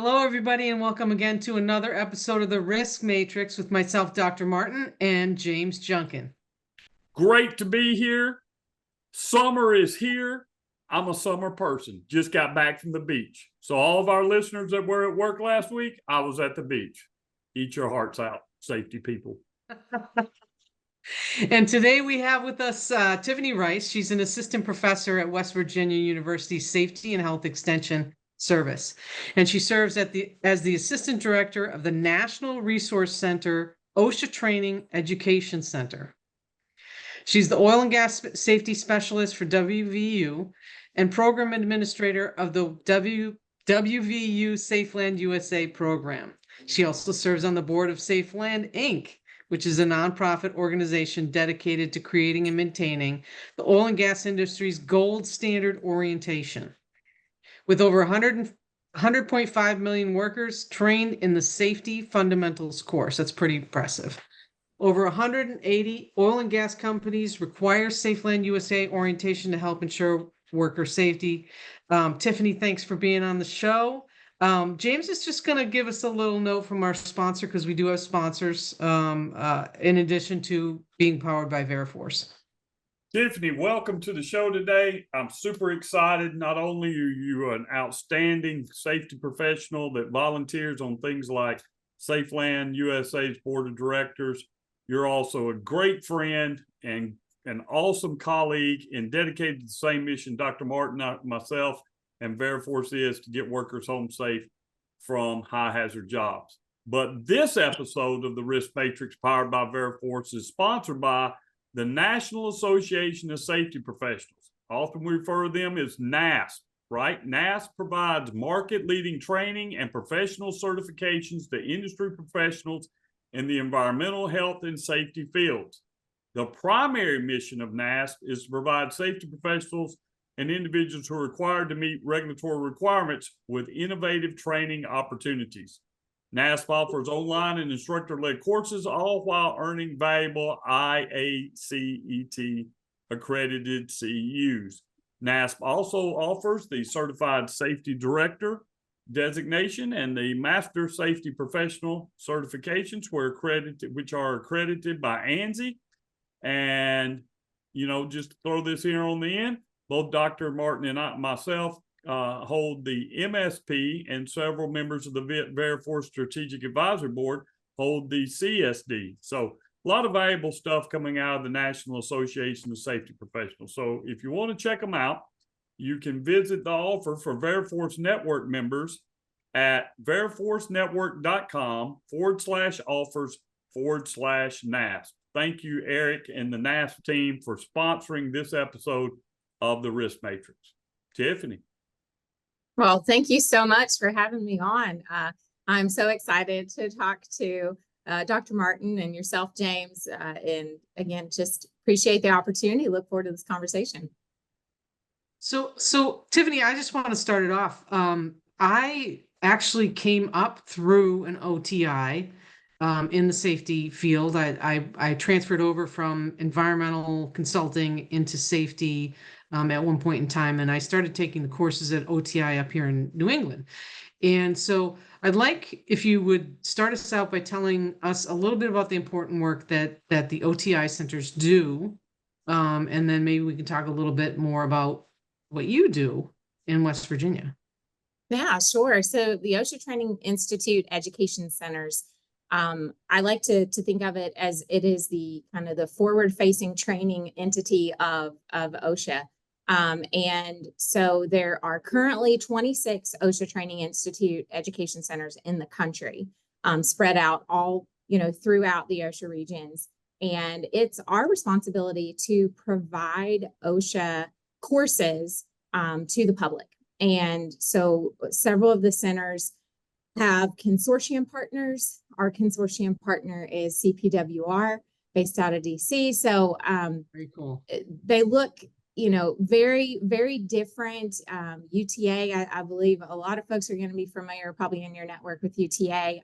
Hello, everybody, and welcome again to another episode of the Risk Matrix with myself, Dr. Martin, and James Junkin. Great to be here. Summer is here. I'm a summer person. Just got back from the beach. So all of our listeners that were at work last week, I was at the beach. Eat your hearts out, safety people. And today we have with us Tiffany Rice. She's an assistant professor at West Virginia University Safety and Health Extension Service. And she serves as the assistant director of the National Resource Center OSHA Training Education Center. She's the oil and gas safety specialist for WVU and program administrator of the WVU SafeLand USA program. She also serves on the board of SafeLand Inc., which is a nonprofit organization dedicated to creating and maintaining the oil and gas industry's gold standard orientation. With over 100.5 million workers trained in the safety fundamentals course. That's pretty impressive. Over 180 oil and gas companies require SafeLand USA orientation to help ensure worker safety. Tiffany, thanks for being on the show. James is just going to give us a little note from our sponsor because we do have sponsors in addition to being powered by Veriforce. Tiffany, welcome to the show today. I'm super excited. Not only are you an outstanding safety professional that volunteers on things like SafeLand USA's board of directors, you're also a great friend and an awesome colleague and dedicated to the same mission Dr. Martin, myself, and Veriforce is to get workers home safe from high hazard jobs. But this episode of the Risk Matrix powered by Veriforce is sponsored by the National Association of Safety Professionals. Often we refer to them as NASP, right? NASP provides market-leading training and professional certifications to industry professionals in the environmental health and safety fields. The primary mission of NASP is to provide safety professionals and individuals who are required to meet regulatory requirements with innovative training opportunities. NASP offers online and instructor-led courses, all while earning valuable IACET accredited CEUs. NASP also offers the Certified Safety Director designation and the Master Safety Professional certifications, which are accredited by ANSI. And, just to throw this here on the end, both Dr. Martin and myself hold the MSP, and several members of the Veriforce Strategic Advisory Board hold the CSD. So a lot of valuable stuff coming out of the National Association of Safety Professionals. So if you want to check them out, you can visit the offer for Veriforce Network members at veriforcenetwork.com/offers/NASP. Thank you, Eric and the NASP team, for sponsoring this episode of the Risk Matrix. Tiffany. Well, thank you so much for having me on. I'm so excited to talk to Dr. Martin and yourself, James. And again, just appreciate the opportunity. Look forward to this conversation. So Tiffany, I just want to start it off. I actually came up through an OTI in the safety field. I transferred over from environmental consulting into safety at one point in time, and I started taking the courses at OTI up here in New England. And so I'd like if you would start us out by telling us a little bit about the important work that the OTI centers do, and then maybe we can talk a little bit more about what you do in West Virginia. Yeah, sure. So the OSHA Training Institute Education Centers, I like to think of it as it is the kind of the forward-facing training entity of OSHA. And so there are currently 26 OSHA Training Institute Education Centers in the country, spread out all, throughout the OSHA regions. And it's our responsibility to provide OSHA courses to the public. And so several of the centers have consortium partners. Our consortium partner is CPWR, based out of DC. So very cool. They look, very, very different. UTA, I believe a lot of folks are going to be familiar probably in your network with UTA,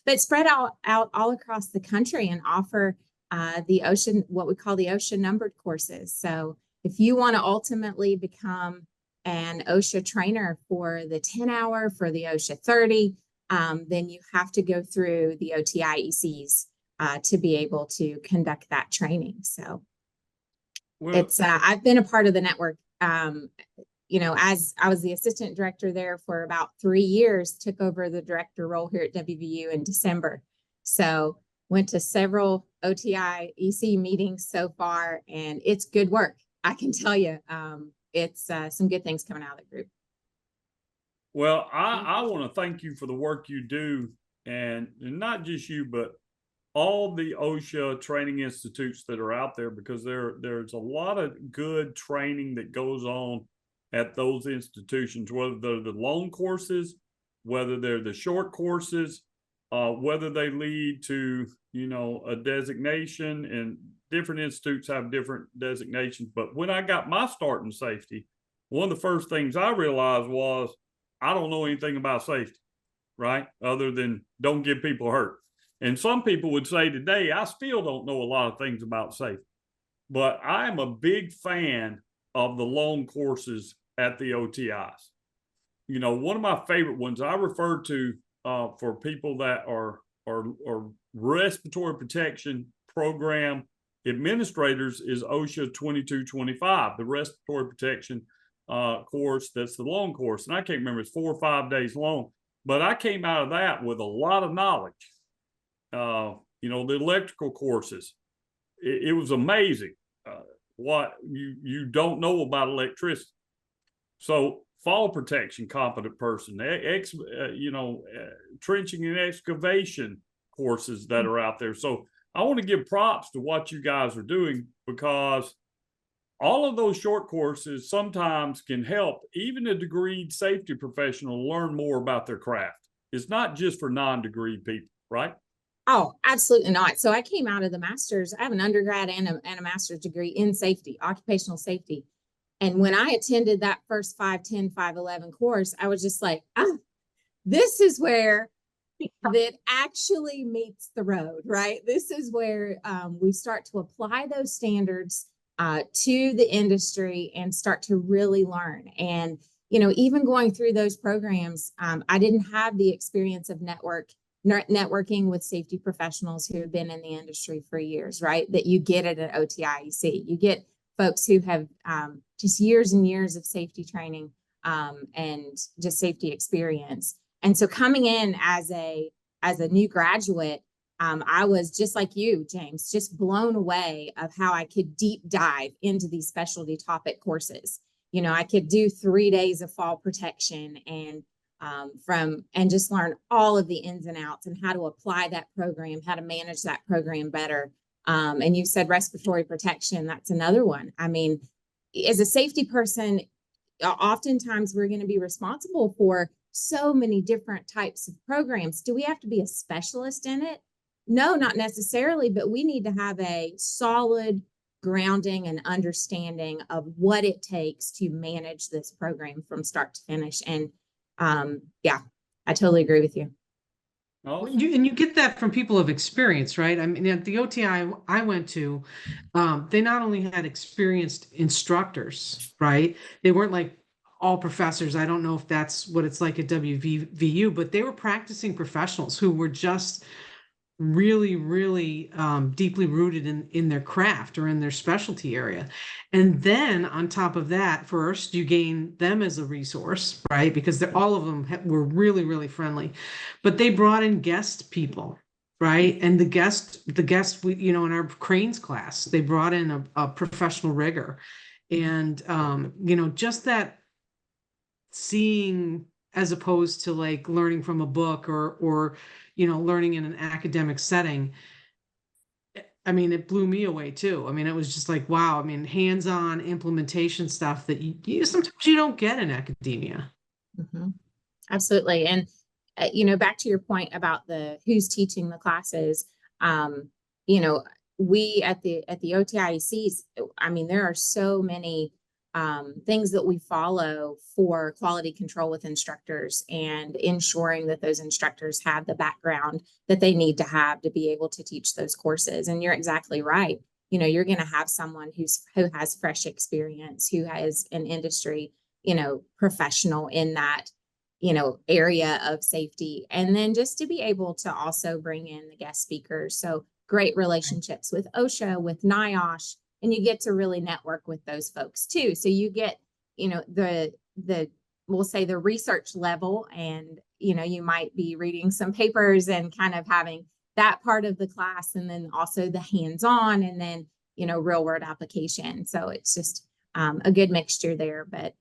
but spread out all across the country and offer the OSHA, what we call the OSHA numbered courses. So if you want to ultimately become an OSHA trainer for the 10-hour, for the OSHA 30, then you have to go through the OTIECs to be able to conduct that training. So it's I've been a part of the network. As I was the assistant director there for about 3 years, took over the director role here at WVU in December. So went to several OTIEC meetings so far, and it's good work. I can tell you, it's some good things coming out of the group. Well, I want to thank you for the work you do, and not just you, but all the OSHA training institutes that are out there, because there's a lot of good training that goes on at those institutions, whether they're the long courses, whether they're the short courses, whether they lead to, a designation, and different institutes have different designations. But when I got my start in safety, one of the first things I realized was I don't know anything about safety, right? Other than don't get people hurt. And some people would say today, I still don't know a lot of things about safety, but I am a big fan of the long courses at the OTIs. One of my favorite ones I refer to for people that are respiratory protection program administrators is OSHA 2225, the respiratory protection course. That's the long course. And I can't remember, it's 4 or 5 days long, but I came out of that with a lot of knowledge. The electrical courses, it was amazing what you don't know about electricity. So fall protection, competent person, trenching and excavation courses that are out there. So I want to give props to what you guys are doing, because all of those short courses sometimes can help even a degreed safety professional learn more about their craft. It's not just for non-degreed people, right? Oh, absolutely not. So I came out of the master's. I have an undergrad and a master's degree in safety, occupational safety. And when I attended that first 510, 511 course, I was just like, this is where that actually meets the road, right? This is where we start to apply those standards to the industry and start to really learn. And, even going through those programs, I didn't have the experience of networking with safety professionals who have been in the industry for years, right? That you get at an OTIEC. You get folks who have just years and years of safety training and just safety experience. And so coming in as a new graduate, I was just like you, James, just blown away of how I could deep dive into these specialty topic courses. I could do 3 days of fall protection and just learn all of the ins and outs and how to apply that program, how to manage that program better. And you said respiratory protection, that's another one. I mean, as a safety person, oftentimes we're going to be responsible for so many different types of programs. Do we have to be a specialist in it? No, not necessarily, but we need to have a solid grounding and understanding of what it takes to manage this program from start to finish. And yeah, I totally agree with you. You get that from people of experience, right? I mean, at the OTI I went to, they not only had experienced instructors, right? They weren't like all professors. I don't know if that's what it's like at WVU, but they were practicing professionals who were just really, really deeply rooted in their craft or in their specialty area. And then on top of that, first, you gain them as a resource, right? Because all of them were really, really friendly. But they brought in guest people, right? And the guest, in our cranes class, they brought in a professional rigger. And, just that seeing, as opposed to like learning from a book or learning in an academic setting. I mean, it blew me away too. I mean, it was just like, wow. I mean, hands-on implementation stuff that you sometimes you don't get in academia. Mm-hmm. Absolutely. And, back to your point about who's teaching the classes, we at the OTIECs, I mean, there are so many things that we follow for quality control with instructors and ensuring that those instructors have the background that they need to have to be able to teach those courses. And you're exactly right. You're going to have someone who has fresh experience, who has an industry professional in that, area of safety. And then just to be able to also bring in the guest speakers. So great relationships with OSHA, with NIOSH, and you get to really network with those folks too. So you get, we'll say the research level, and, you might be reading some papers and kind of having that part of the class, and then also the hands-on, and then, real world application. So it's just a good mixture there. But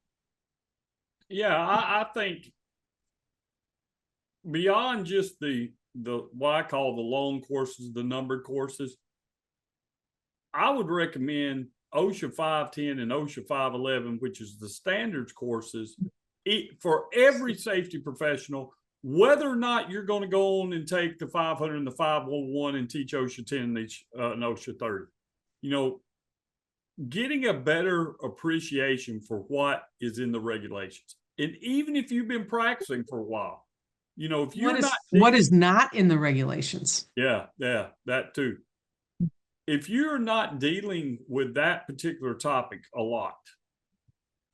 yeah, I think beyond just the what I call the long courses, the numbered courses, I would recommend OSHA 510 and OSHA 511, which is the standards courses, for every safety professional, whether or not you're going to go on and take the 500 and the 511 and teach OSHA 10 and OSHA 30. Getting a better appreciation for what is in the regulations. And even if you've been practicing for a while, if you're what is not in the regulations. Yeah, that too. If you're not dealing with that particular topic a lot,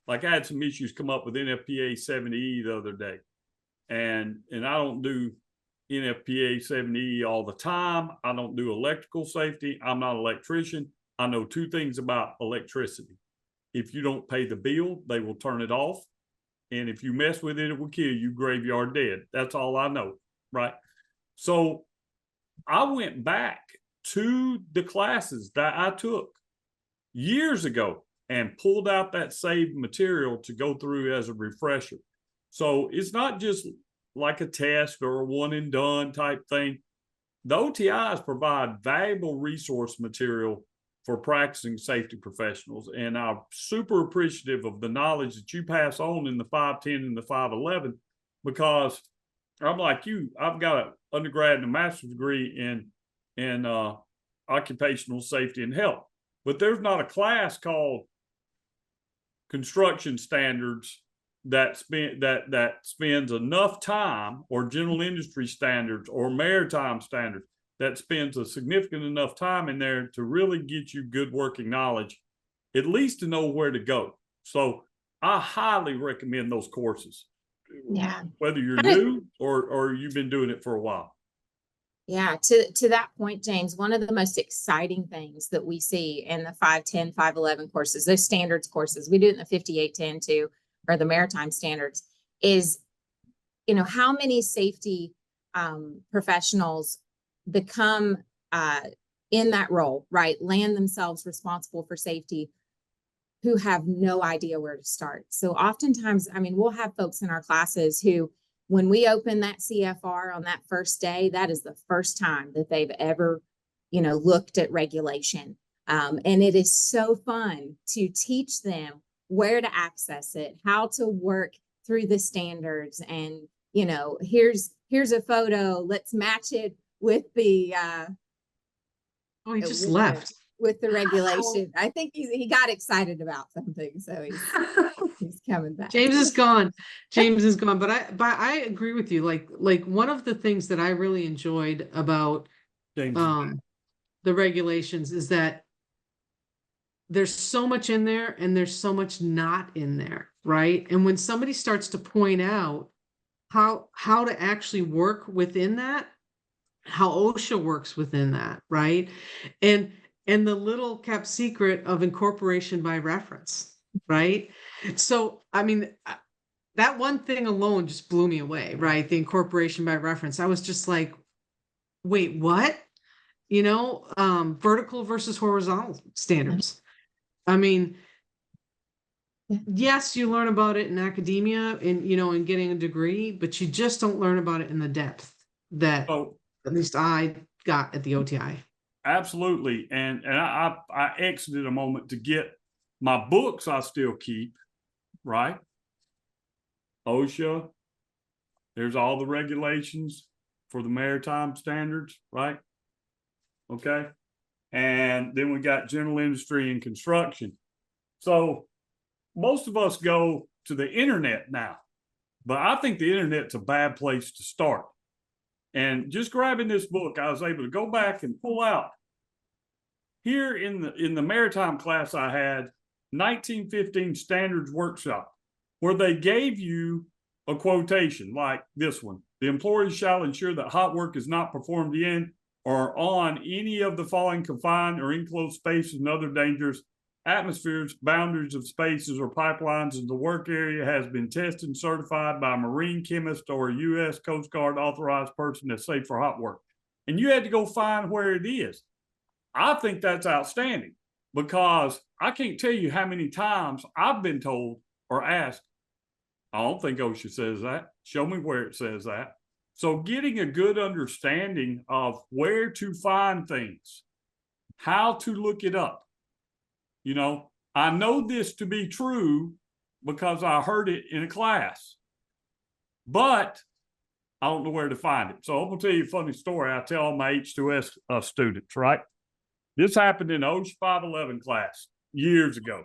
like I had some issues come up with NFPA 70E the other day, and I don't do NFPA 70E all the time. I don't do electrical safety. I'm not an electrician. I know two things about electricity. If you don't pay the bill, they will turn it off. And if you mess with it, it will kill you, graveyard dead. That's all I know, right? So I went back to the classes that I took years ago and pulled out that saved material to go through as a refresher. So it's not just like a test or a one and done type thing. The OTIs provide valuable resource material for practicing safety professionals. And I'm super appreciative of the knowledge that you pass on in the 510 and the 511, because I'm like you, I've got an undergrad and a master's degree in occupational safety and health, but there's not a class called construction standards that spends enough time, or general industry standards, or maritime standards, that spends a significant enough time in there to really get you good working knowledge, at least to know where to go. So I highly recommend those courses. Yeah. Whether you're new or you've been doing it for a while. Yeah, to that point, James, one of the most exciting things that we see in the 510, 511 courses, those standards courses, we do it in the 5810 too, or the maritime standards, is, how many safety professionals become in that role, right? Land themselves responsible for safety, who have no idea where to start. So oftentimes, we'll have folks in our classes who, when we open that CFR on that first day, that is the first time that they've ever, looked at regulation. And it is so fun to teach them where to access it, how to work through the standards. And, here's a photo, let's match it with the, he just left. With the regulation. I think he got excited about something, so he's coming back. James is gone. But I agree with you. Like one of the things that I really enjoyed about the regulations is that there's so much in there and there's so much not in there, right? And when somebody starts to point out how to actually work within that, how OSHA works within that, right? And the little kept secret of incorporation by reference, right? So, that one thing alone just blew me away, right? The incorporation by reference. I was just like, wait, what? Vertical versus horizontal standards. Yes, you learn about it in academia and, in getting a degree, but you just don't learn about it in the depth that at least I got at the OTI. Absolutely. And I exited a moment to get my books. I still keep, right? OSHA, there's all the regulations for the maritime standards, right? Okay. And then we got general industry and construction. So most of us go to the internet now, but I think the internet's a bad place to start. And just grabbing this book, I was able to go back and pull out here in the maritime class I had 1915 standards workshop. where they gave you a quotation like this one. The employer shall ensure that hot work is not performed in or on any of the following confined or enclosed spaces and other dangerous atmospheres, boundaries of spaces, or pipelines as the work area has been tested and certified by a marine chemist or a U.S. Coast Guard authorized person that's safe for hot work. And you had to go find where it is. I think that's outstanding because I can't tell you how many times I've been told or asked, I don't think OSHA says that. Show me where it says that. So getting a good understanding of where to find things, how to look it up. You know, I know this to be true because I heard it in a class, but I don't know where to find it. So I'm going to tell you a funny story I tell all my H2S students, right? This happened in OSHA 511 class years ago.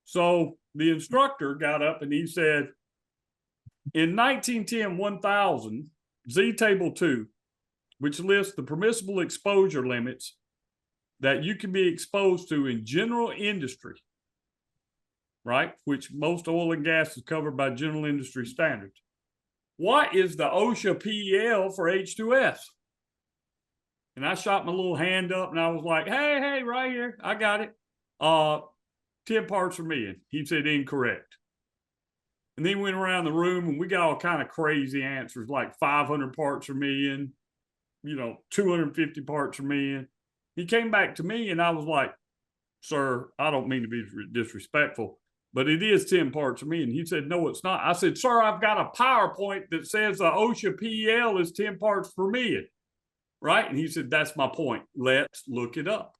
So the instructor got up and he said, in 1910-1000, Z Table 2, which lists the permissible exposure limits that you can be exposed to in general industry, right? Which most oil and gas is covered by general industry standards. What is the OSHA PEL for H2S? And I shot my little hand up and I was like, hey, right here, I got it. 10 parts per million. He said incorrect. And then went around the room and we got all kind of crazy answers like 500 parts per million, 250 parts per million. He came back to me and I was like, sir, I don't mean to be disrespectful, but it is 10 parts per million. He said, no, it's not. I said, sir, I've got a PowerPoint that says the OSHA PEL is 10 parts per million, right? And he said, that's my point. Let's look it up.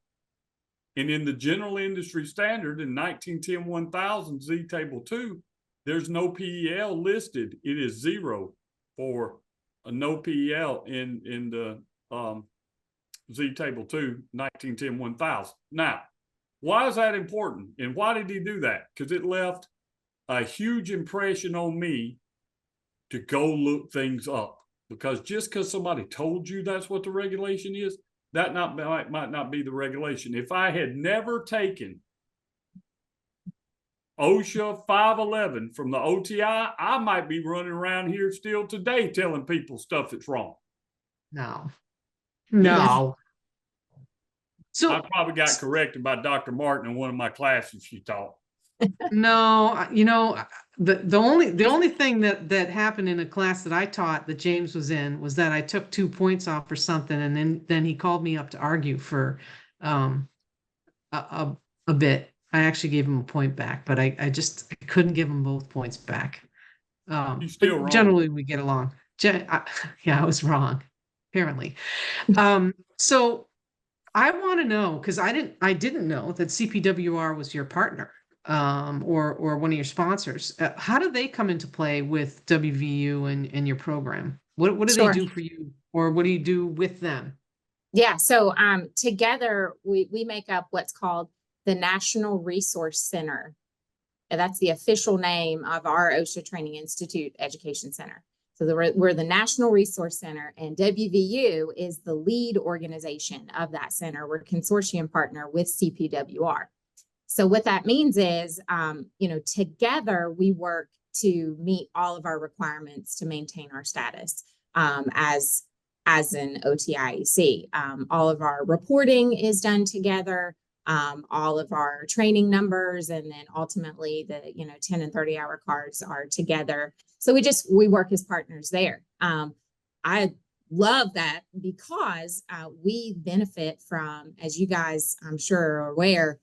And in the general industry standard in 1910-1000 Z Table 2, there's no PEL listed. It is 0 for a no PEL in the Z Table 2, 1910-1000. Now, why is that important? And why did he do that? Because it left a huge impression on me to go look things up. Because just because somebody told you that's what the regulation is, that might not be the regulation. If I had never taken OSHA 511 from the OTI, I might be running around here still today telling people stuff that's wrong. No. So I probably got corrected by Dr. Martin in one of my classes she taught. No, the only thing that happened in a class that I taught that James was in was that I took 2 points off for something, and then he called me up to argue for a bit. I actually gave him a point back, but I couldn't give him both points back. You're still wrong. Generally we get along. Yeah, I was wrong, apparently. So I want to know, because I didn't know that CPWR was your partner, or one of your sponsors. How do they come into play with WVU and your program? What do Sure. they do for you, or what do you do with them? Yeah, so together we make up what's called the National Resource Center. And that's the official name of our OSHA Training Institute Education Center. So we're the National Resource Center, and WVU is the lead organization of that center. We're a consortium partner with CPWR. So what that means is, together we work to meet all of our requirements to maintain our status as an OTIEC. All of our reporting is done together. All of our training numbers, and then ultimately the 10 and 30 hour cards are together. So we work as partners there. I love that because we benefit from, as you guys I'm sure are aware,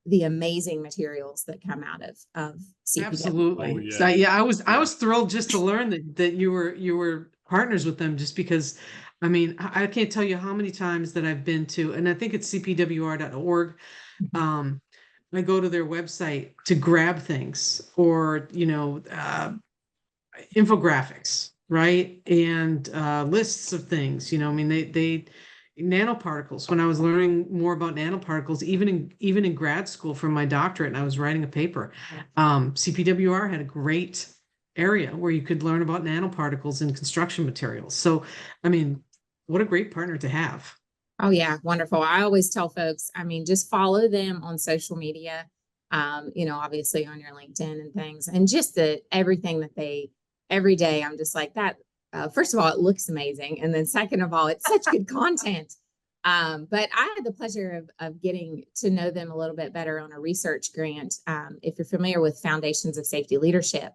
the amazing materials that come out of CPW. Absolutely. Oh, yeah. So I was thrilled just to learn that you were partners with them, just because I mean, I can't tell you how many times that I've been to, and I think it's cpwr.org. I go to their website to grab things, or, infographics, right? And lists of things, I mean, they nanoparticles. When I was learning more about nanoparticles, even in grad school for my doctorate, and I was writing a paper, CPWR had a great area where you could learn about nanoparticles in construction materials. So, I mean, what a great partner to have. Oh yeah, wonderful. I always tell folks, just follow them on social media. obviously on your LinkedIn and things, and just everything that every day, I'm just like that. First of all, it looks amazing. And then second of all, it's such good content. But I had the pleasure of getting to know them a little bit better on a research grant. If you're familiar with Foundations of Safety Leadership,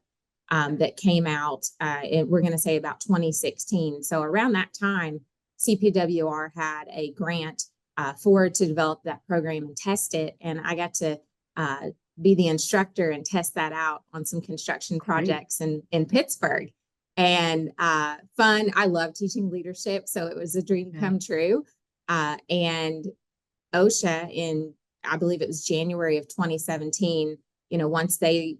that came out, we're going to say about 2016. So around that time, CPWR had a grant to develop that program and test it. And I got to be the instructor and test that out on some construction projects in Pittsburgh. And fun. I love teaching leadership, so it was a dream come true. And OSHA I believe it was January of 2017, once they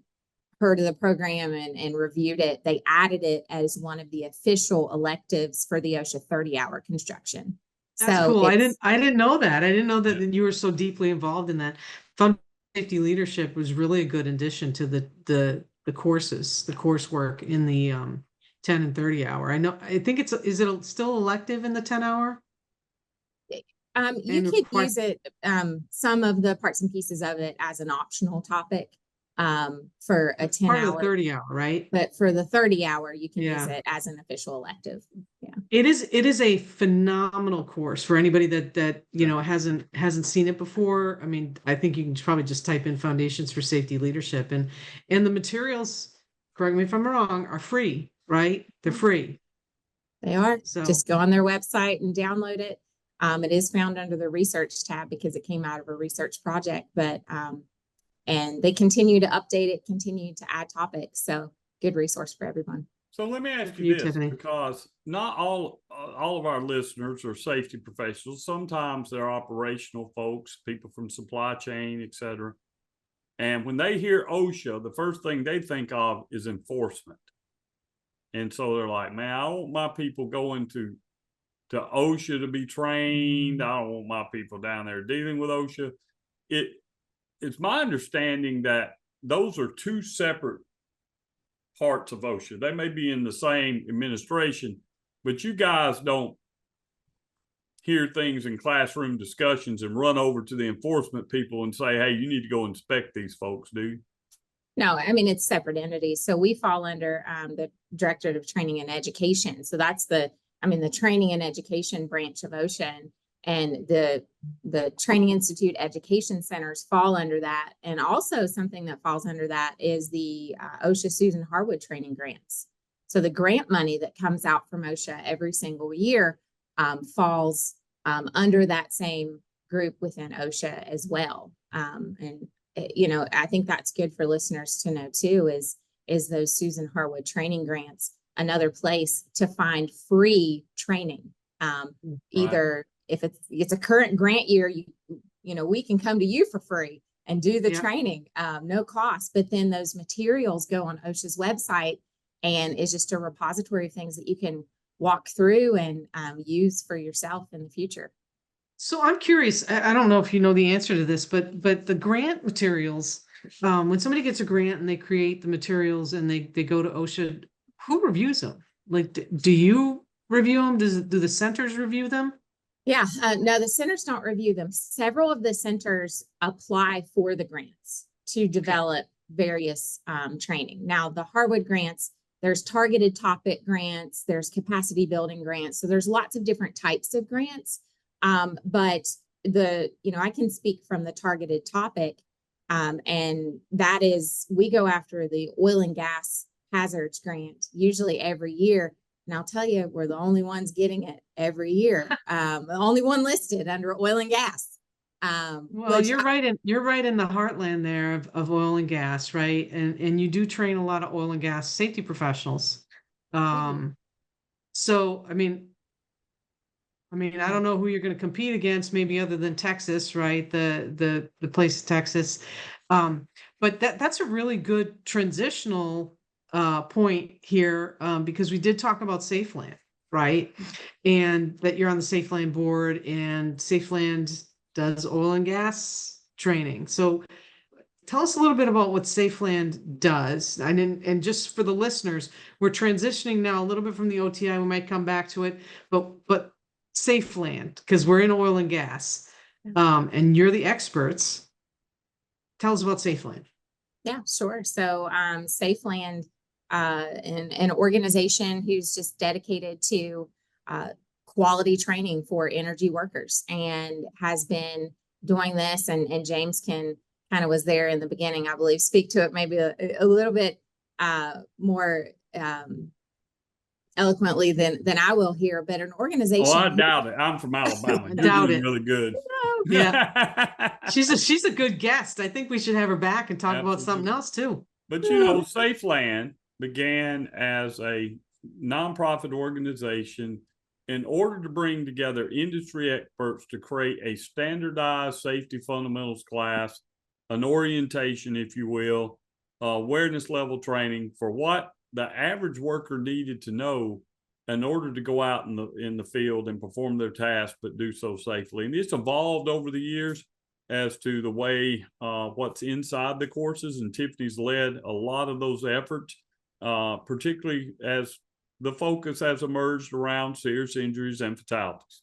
heard of the program and reviewed it, they added it as one of the official electives for the OSHA 30-hour construction. That's cool. I didn't know that. I didn't know that you were so deeply involved in that. Fund safety leadership was really a good addition to the courses, the coursework in the 10 and 30 hour. I think is it still elective in the 10 hour? You could use it, some of the parts and pieces of it as an optional topic for a 10 part hour. Of the 30 hour, right? But for the 30 hour, you can use it as an official elective. Yeah. It is a phenomenal course for anybody that hasn't seen it before. I mean, I think you can probably just type in Foundations for Safety Leadership, and the materials, correct me if I'm wrong, are free, right? They're free. They are. So just go on their website and download it. It is found under the research tab because it came out of a research project, but and they continue to update it, continue to add topics. So good resource for everyone. So let me ask you this, Tiffany, because not all of our listeners are safety professionals. Sometimes they're operational folks, people from supply chain, et cetera. And when they hear OSHA, the first thing they think of is enforcement. And so they're like, man, I want my people going to OSHA to be trained. I don't want my people down there dealing with OSHA. It's my understanding that those are two separate parts of OSHA. They may be in the same administration, but you guys don't hear things in classroom discussions and run over to the enforcement people and say, hey, you need to go inspect these folks, do you? No, I mean, it's separate entities. So we fall under the Directorate of Training and Education. So that's the training and education branch of OSHA, and the Training Institute Education Centers fall under that. And also something that falls under that is the OSHA Susan Harwood training grants. So the grant money that comes out from OSHA every single year falls under that same group within OSHA as well. And I think that's good for listeners to know too, is those Susan Harwood training grants another place to find free training. Either if it's a current grant year, we can come to you for free and do the training, no cost. But then those materials go on OSHA's website, and it's just a repository of things that you can walk through and use for yourself in the future. So I'm curious, I don't know if you know the answer to this, but the grant materials, when somebody gets a grant and they create the materials and they go to OSHA, who reviews them? Like, do you review them? Do the centers review them? Yeah, no, the centers don't review them. Several of the centers apply for the grants to develop various training. Now, the Harwood grants, there's targeted topic grants, there's capacity building grants. So there's lots of different types of grants. But I can speak from the targeted topic, and that is, we go after the oil and gas hazards grant usually every year. And I'll tell you, we're the only ones getting it every year. The only one listed under oil and gas. Well, you're right in the heartland there of oil and gas, right? And you do train a lot of oil and gas safety professionals. So I mean, I don't know who you're going to compete against, maybe other than Texas, right? The place Texas. But that's a really good transitional point here, because we did talk about SafeLand, right? And that you're on the SafeLand board, and SafeLand does oil and gas training. So tell us a little bit about what SafeLand does. And just for the listeners, we're transitioning now a little bit from the OTI. We might come back to it, but SafeLand, because we're in oil and gas, and you're the experts. tell us about SafeLand. Yeah, sure. So SafeLand, an organization who's just dedicated to quality training for energy workers and has been doing this. And James kind of was there in the beginning, I believe, speak to it maybe a little bit more eloquently than I will here, but an organization. Oh, I doubt it. I'm from Alabama. I You're doubt doing it. really good. Yeah. She's a good guest. I think we should have her back and talk about something else too. But you know, SafeLand began as a nonprofit organization in order to bring together industry experts to create a standardized safety fundamentals class, an orientation, if you will, awareness level training for what the average worker needed to know in order to go out in the field and perform their tasks, but do so safely. And it's evolved over the years as to the way what's inside the courses, and Tiffany's led a lot of those efforts, particularly as the focus has emerged around serious injuries and fatalities.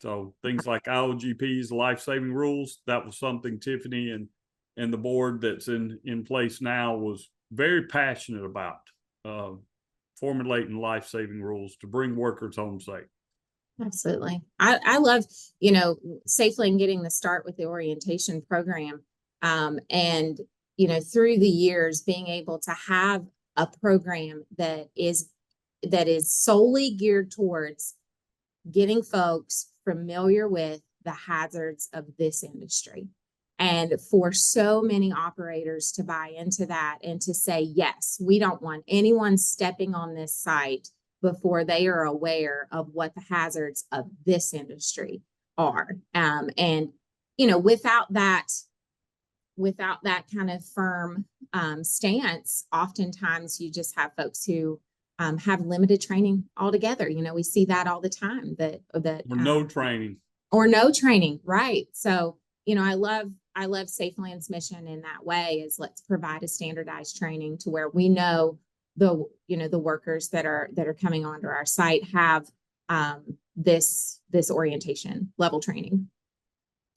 So things like IOGP's life-saving rules, that was something Tiffany and the board that's in place now was very passionate about, formulating life-saving rules to bring workers home safe. Absolutely. I love, SafeLand getting the start with the orientation program. And, through the years, being able to have a program that is solely geared towards getting folks familiar with the hazards of this industry. And for so many operators to buy into that and to say, yes, we don't want anyone stepping on this site before they are aware of what the hazards of this industry are. And, without that kind of firm stance, oftentimes you just have folks who have limited training altogether. We see that all the time, Or no training. Or no training, right? So, I love SafeLand's mission in that way, is let's provide a standardized training to where we know the workers that are coming onto our site have this orientation level training.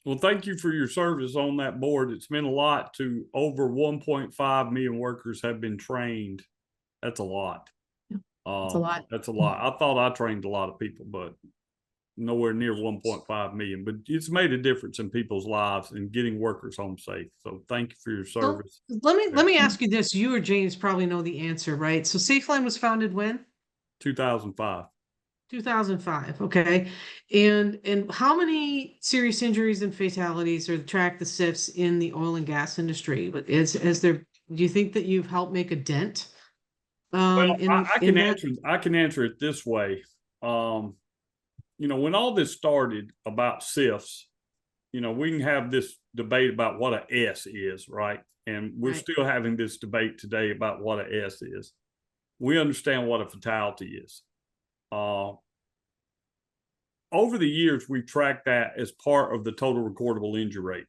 Well, thank you for your service on that board. It's meant a lot to over 1.5 million workers have been trained. That's a lot. That's a lot. That's a lot. I thought I trained a lot of people, but nowhere near 1.5 million. But it's made a difference in people's lives and getting workers home safe. So thank you for your service. So let me ask you this. You or James probably know the answer, right? So SafeLand was founded when? 2005. 2005. Okay. And how many serious injuries and fatalities are tracked the SIFs in the oil and gas industry? But do you think that you've helped make a dent? Well, I can answer it this way. When all this started about SIFs, we can have this debate about what a S is, right? And we're still having this debate today about what a S is. We understand what a fatality is. Over the years, we've tracked that as part of the total recordable injury rate.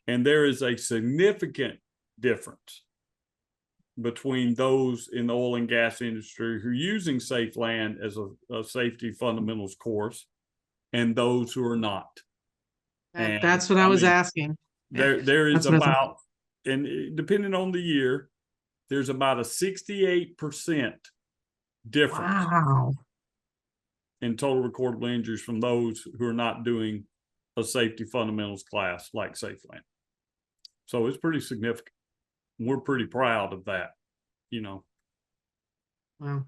And there is a significant difference between those in the oil and gas industry who are using SafeLand as a safety fundamentals course and those who are not. And that's what I was asking. There is about, and depending on the year, there's about a 68% difference in total recordable injuries from those who are not doing a safety fundamentals class like SafeLand. So it's pretty significant. We're pretty proud of that, Wow.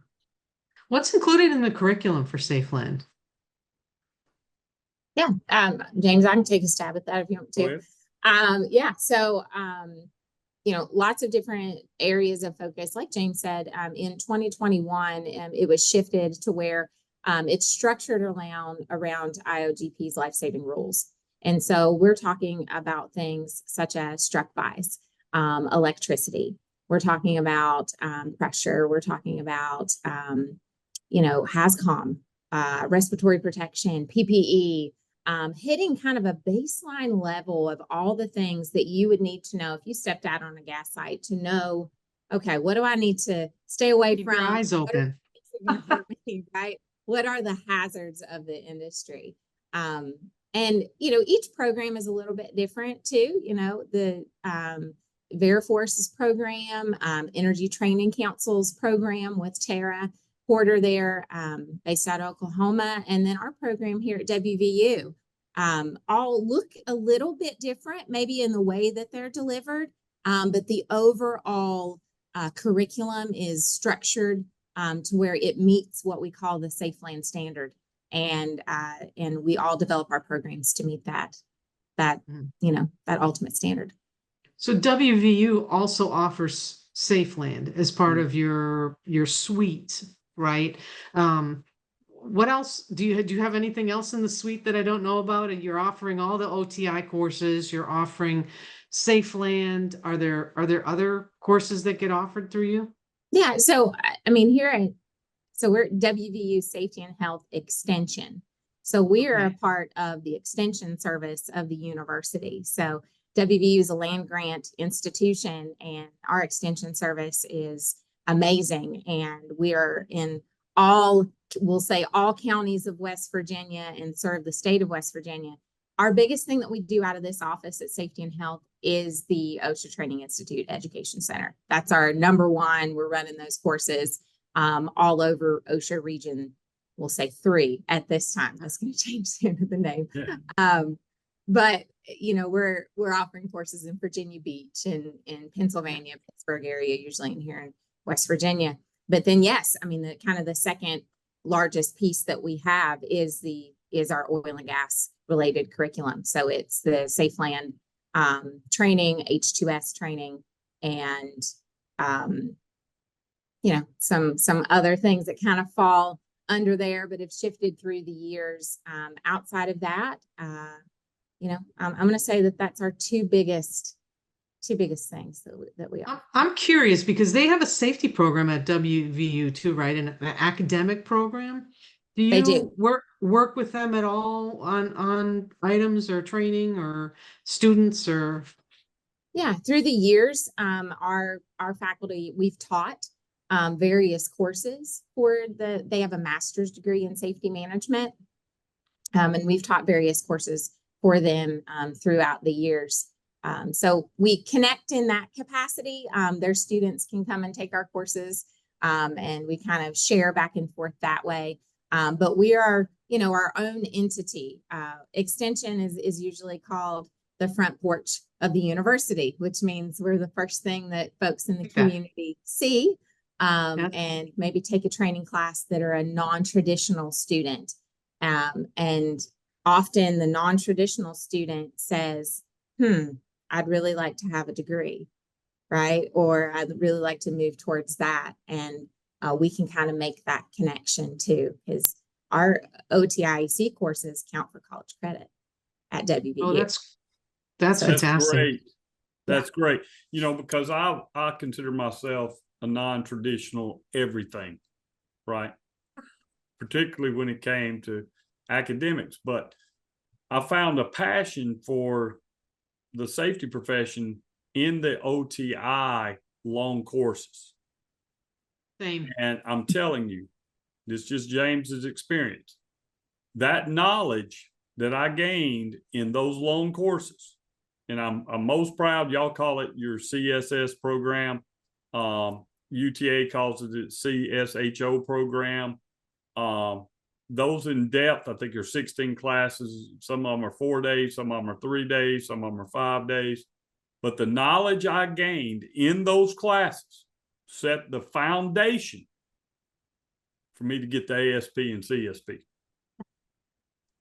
What's included in the curriculum for SafeLand? Yeah, James, I can take a stab at that if you want to. So lots of different areas of focus. Like James said, in 2021, it was shifted to where it's structured around IOGP's life-saving rules. And so we're talking about things such as struck bys, electricity. We're talking about pressure. We're talking about, HAZCOM, respiratory protection, PPE, hitting kind of a baseline level of all the things that you would need to know if you stepped out on a gas site to know, okay, what do I need to stay away Keep from? your eyes open. Right? What are the hazards of the industry? And And, you know, each program is a little bit different too. You know, the Veriforce's program, Energy Training Council's program with Tara Porter there, based out of Oklahoma, and then our program here at WVU. All look a little bit different, maybe in the way that they're delivered, but the overall curriculum is structured to where it meets what we call the SafeLandine standard, and we all develop our programs to meet that you know, that ultimate standard. So WVU also offers SafeLand as part of your suite, right? What else do you have anything else in the suite that I don't know about? And you're offering all the OTI courses, you're offering SafeLand. Are there other courses that get offered through you? Yeah, so I mean, we're WVU Safety and Health Extension. So we are a part of the extension service of the university. So WVU is a land grant institution, and our extension service is amazing. And we are in all counties of West Virginia and serve the state of West Virginia. Our biggest thing that we do out of this office at Safety and Health is the OSHA Training Institute Education Center. That's our number one. We're running those courses all over OSHA region. We'll say 3 at this time. That's going to change soon the name. Yeah. But you know, we're offering courses in Virginia Beach and in Pennsylvania, Pittsburgh area, usually in here in West Virginia. But then, yes, I mean, the kind of the second largest piece that we have is our oil and gas related curriculum. So it's the SafeLand training, H2S training, and you know, some other things that kind of fall under there, but have shifted through the years. Outside of that, you know, I'm going to say that that's our two biggest things that we offer. I'm curious because they have a safety program at WVU too, right? An academic program. Do you work with them at all on items or training or students or? Yeah, through the years, our faculty, we've taught various courses they have a master's degree in safety management. And we've taught various courses for them throughout the years. So we connect in that capacity. Their students can come and take our courses, and we kind of share back and forth that way. But we are, you know, our own entity. Extension is usually called the front porch of the university, which means we're the first thing that folks in the community see, and maybe take a training class that are a non-traditional student. And often the non-traditional student says, I'd really like to have a degree, right? Or I'd really like to move towards that. And we can kind of make that connection too, because our OTIEC courses count for college credit at WVU. Oh, that's fantastic. Great. That's great. You know, because I consider myself a non-traditional everything, right? Particularly when it came to academics, but I found a passion for the safety profession in the OTI long courses. Same. And I'm telling you, this is just James's experience. That knowledge that I gained in those long courses, and I'm most proud, y'all call it your CSS program. UTA calls it the CSHO program. Those in depth, I think there's 16 classes. Some of them are 4 days, some of them are 3 days, some of them are 5 days. But the knowledge I gained in those classes set the foundation for me to get the ASP and CSP.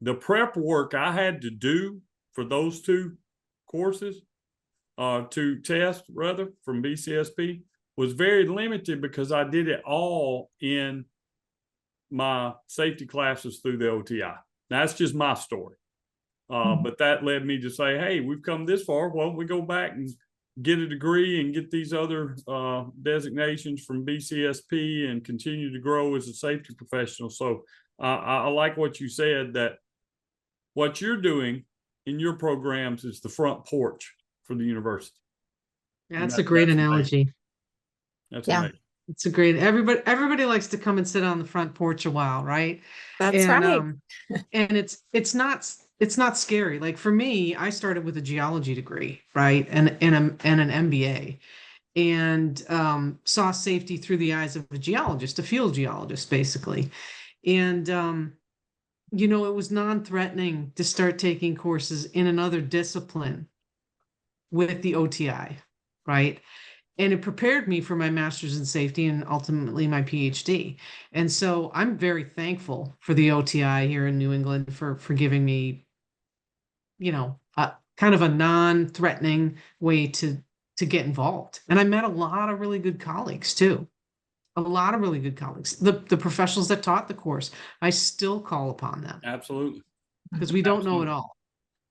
The prep work I had to do for those 2 courses, to test rather from BCSP, was very limited because I did it all in my safety classes through the OTI. That's just my story. But that led me to say, hey, we've come this far. Well, we go back and get a degree and get these other designations from BCSP and continue to grow as a safety professional. So I like what you said, that what you're doing in your programs is the front porch for the university. Yeah, that's a great analogy. That's amazing. It's a great, everybody likes to come and sit on the front porch a while, right? That's right. And it's not it's not scary. Like for me, I started with a geology degree, right? And an MBA, and saw safety through the eyes of a geologist, a field geologist, basically. And it was non-threatening to start taking courses in another discipline with the OTI, right? And it prepared me for my master's in safety and ultimately my PhD. And so I'm very thankful for the OTI here in New England for giving me, a kind of a non-threatening way to get involved. And I met a lot of really good colleagues too. A lot of really good colleagues. The professionals that taught the course, I still call upon them Absolutely. because we don't know it Absolutely. all.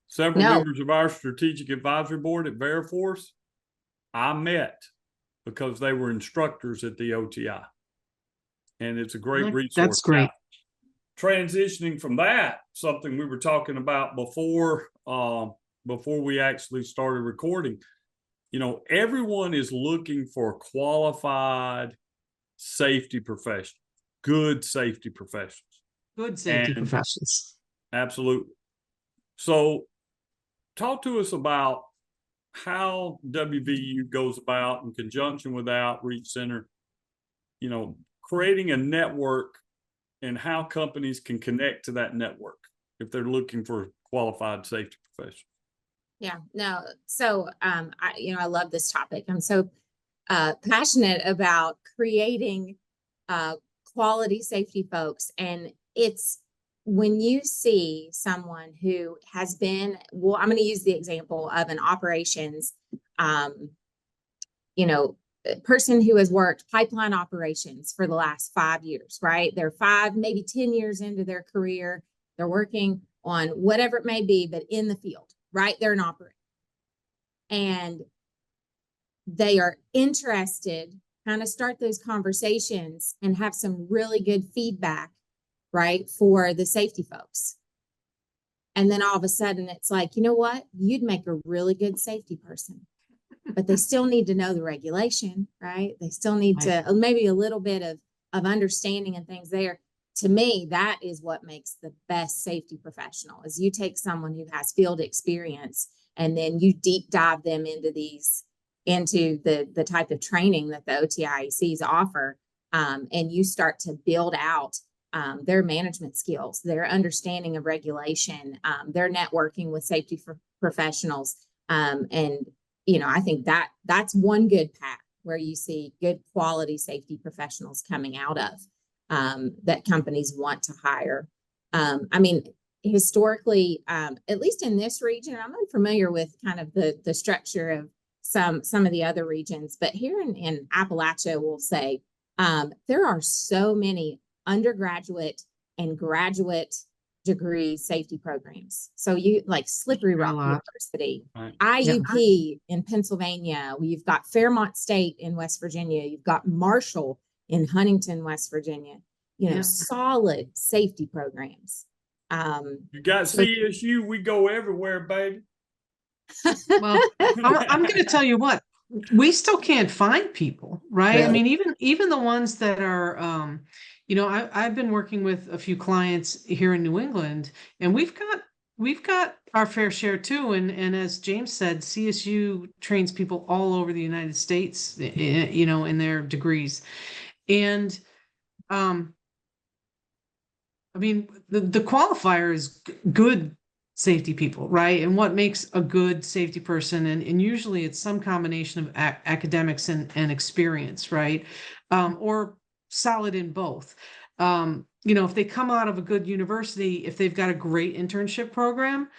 Several No. members of our strategic advisory board at Veriforce, I met because they were instructors at the OTI. And it's a great resource. That's great. Now, transitioning from that, something we were talking about before we actually started recording, everyone is looking for qualified safety professionals, good safety professionals. Good safety professionals. Absolutely. So talk to us about how WVU goes about, in conjunction with the Outreach Center, creating a network, and how companies can connect to that network if they're looking for qualified safety professionals. Yeah, no. So, I love this topic. I'm so passionate about creating quality safety folks. And it's when you see someone who has been, well, I'm going to use the example of an operations, person who has worked pipeline operations for the last 5 years, right? They're 5, maybe 10 years into their career. They're working on whatever it may be, but in the field, right? They're an operator. And they are interested, kind of start those conversations and have some really good feedback, right, for the safety folks. And then all of a sudden it's like, you know what? You'd make a really good safety person, but they still need to know the regulation, right? They still need to maybe a little bit of understanding and things there. To me, that is what makes the best safety professional, is you take someone who has field experience and then you deep dive them into the type of training that the OTIECs offer. And you start to build out their management skills, their understanding of regulation, their networking with safety professionals. I think that's one good path where you see good quality safety professionals coming out of that companies want to hire. Historically, at least in this region, I'm unfamiliar with kind of the structure of some of the other regions, but here in Appalachia, we'll say there are so many undergraduate and graduate degree safety programs. So you like Slippery Rock University, right. IUP in Pennsylvania, you've got Fairmont State in West Virginia, you've got Marshall in Huntington, West Virginia, solid safety programs. You got CSU, we go everywhere, baby. Well, I'm going to tell you what, we still can't find people, right? Really? I mean, even the ones that are, I've been working with a few clients here in New England, and we've got our fair share too. And as James said, CSU trains people all over the United States, in their degrees. And, the qualifier is good safety people, right? And what makes a good safety person, and usually it's some combination of academics and experience, right? Or solid in both. If they come out of a good university, if they've got a great internship program,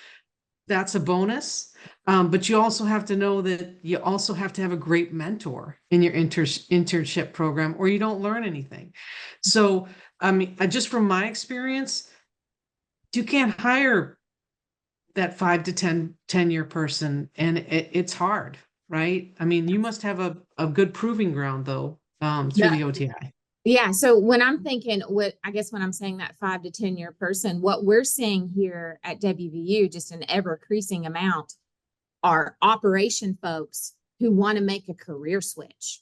that's a bonus. But you also have to know that you also have to have a great mentor in your internship program, or you don't learn anything. So, just from my experience, you can't hire that 5 to 10 year person, and it's hard, right? You must have a good proving ground though, through the OTI. Yeah. So when I'm thinking, when I'm saying that 5 to 10 year person, what we're seeing here at WVU, just an ever increasing amount, are operation folks who want to make a career switch.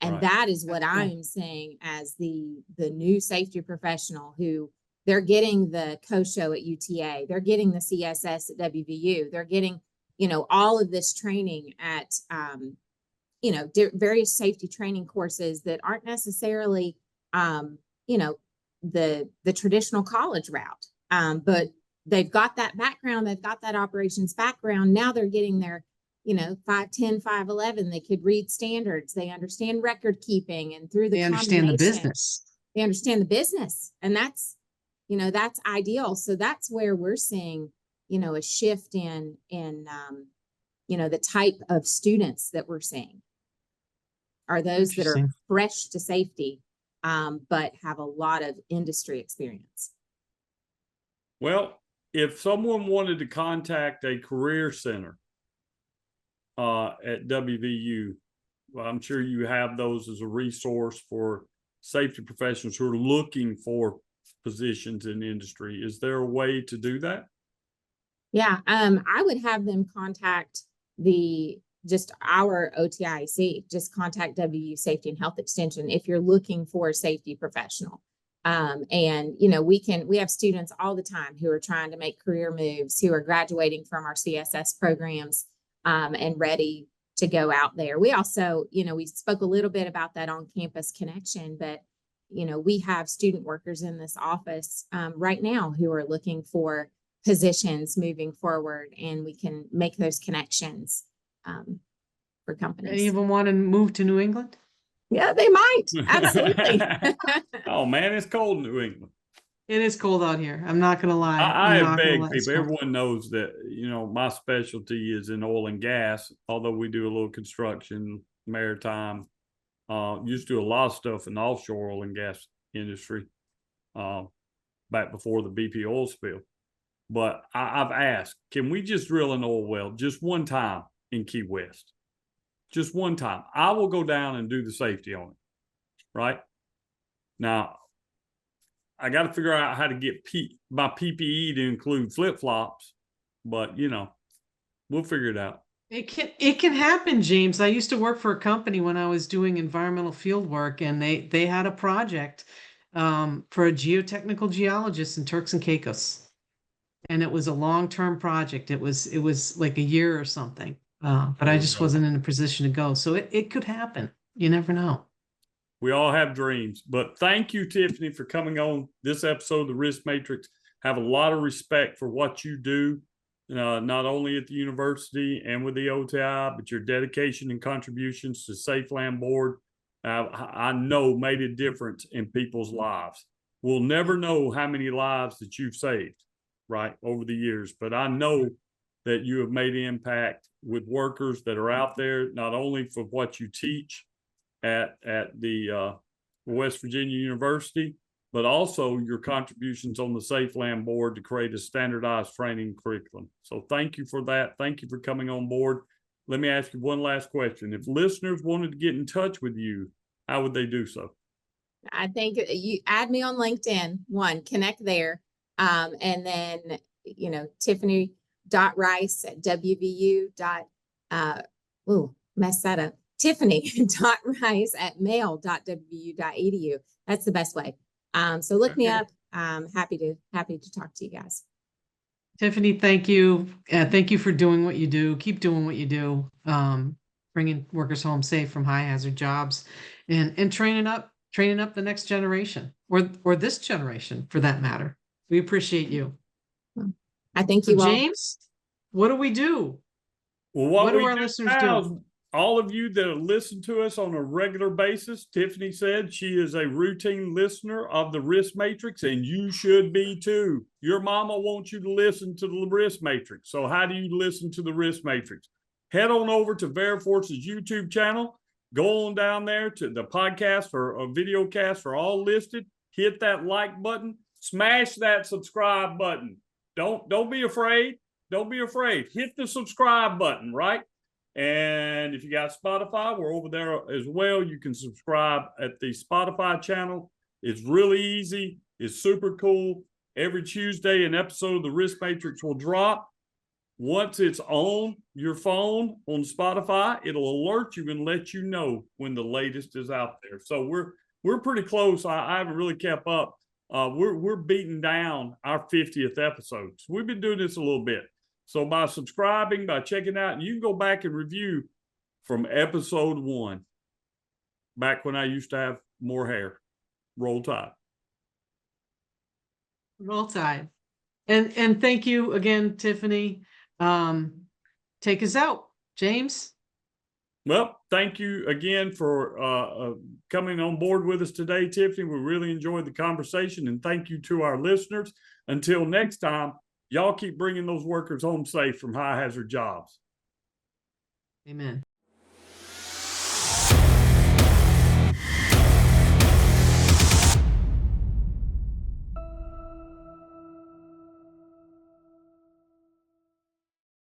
And Right. that is what I'm seeing as the new safety professional who They're getting the CSHO at UTA. They're getting the CSS at WVU. They're getting, all of this training at, various safety training courses that aren't necessarily, the traditional college route. But they've got that background. They've got that operations background. Now they're getting their, 510, 511. They could read standards. They understand record keeping, and through the They understand the combination, business. They understand the business, and that's ideal. So that's where we're seeing, a shift in the type of students that we're seeing are those that are fresh to safety, but have a lot of industry experience. Well, if someone wanted to contact a career center at WVU, well, I'm sure you have those as a resource for safety professionals who are looking for positions in industry. Is there a way to do that? Yeah, I would have them contact our OTIC, just contact WVU Safety and Health Extension if you're looking for a safety professional. And we have students all the time who are trying to make career moves, who are graduating from our CSS programs, and ready to go out there. We also, we spoke a little bit about that on campus connection, but we have student workers in this office right now who are looking for positions moving forward, and we can make those connections for companies. Any of them want to move to New England? Yeah, they might. Absolutely. Oh man, it's cold in New England. It is cold out here. I'm not going to lie. I beg people. Everyone knows that, my specialty is in oil and gas, although we do a little construction, maritime. Used to do a lot of stuff in the offshore oil and gas industry back before the BP oil spill. But I've asked, can we just drill an oil well just one time in Key West? Just one time. I will go down and do the safety on it. Right? Now, I got to figure out how to get my PPE to include flip-flops, but we'll figure it out. It can happen, James. I used to work for a company when I was doing environmental field work, and they had a project for a geotechnical geologist in Turks and Caicos, and it was a long-term project. It was like a year or something, but I just wasn't in a position to go. So it could happen. You never know. We all have dreams, but thank you, Tiffany, for coming on this episode of the Risk Matrix. Have a lot of respect for what you do, not only at the university and with the OTI, but your dedication and contributions to SafeLandine board, I know made a difference in people's lives. We'll never know how many lives that you've saved, right, over the years, but I know that you have made an impact with workers that are out there, not only for what you teach at the West Virginia University, but also your contributions on the SafeLandine board to create a standardized training curriculum. So thank you for that. Thank you for coming on board. Let me ask you one last question. If listeners wanted to get in touch with you, how would they do so? I think you add me on LinkedIn, connect there. And then, Tiffany.Rice at WVU. Mess that up. Tiffany.Rice at mail.wvu.edu. That's the best way. So look me up. Happy to talk to you guys. Tiffany, thank you. Thank you for doing what you do. Keep doing what you do. Bringing workers home safe from high hazard jobs, and training up the next generation, or this generation for that matter. We appreciate you. I thank you all. James, what do we do? Well, what do our listeners do? All of you that listen to us on a regular basis, Tiffany said she is a routine listener of the Risk Matrix, and you should be too. Your mama wants you to listen to the Risk Matrix. So how do you listen to the Risk Matrix? Head on over to Veriforce's YouTube channel. Go on down there to the podcast or video cast are all listed. Hit that like button. Smash that subscribe button. Don't be afraid. Don't be afraid. Hit the subscribe button, right? And if you got Spotify, we're over there as well. You can subscribe at the Spotify channel. It's really easy. It's super cool. Every Tuesday, an episode of the Risk Matrix will drop. Once it's on your phone on Spotify, it'll alert you and let you know when the latest is out there. So we're pretty close. I haven't really kept up we're beating down our 50th episode. So we've been doing this a little bit. So by subscribing, by checking out, you can go back and review from episode 1, back when I used to have more hair. Roll Tide. Roll Tide. And thank you again, Tiffany. Take us out, James. Well, thank you again for coming on board with us today, Tiffany. We really enjoyed the conversation, and thank you to our listeners. Until next time, y'all keep bringing those workers home safe from high hazard jobs. Amen.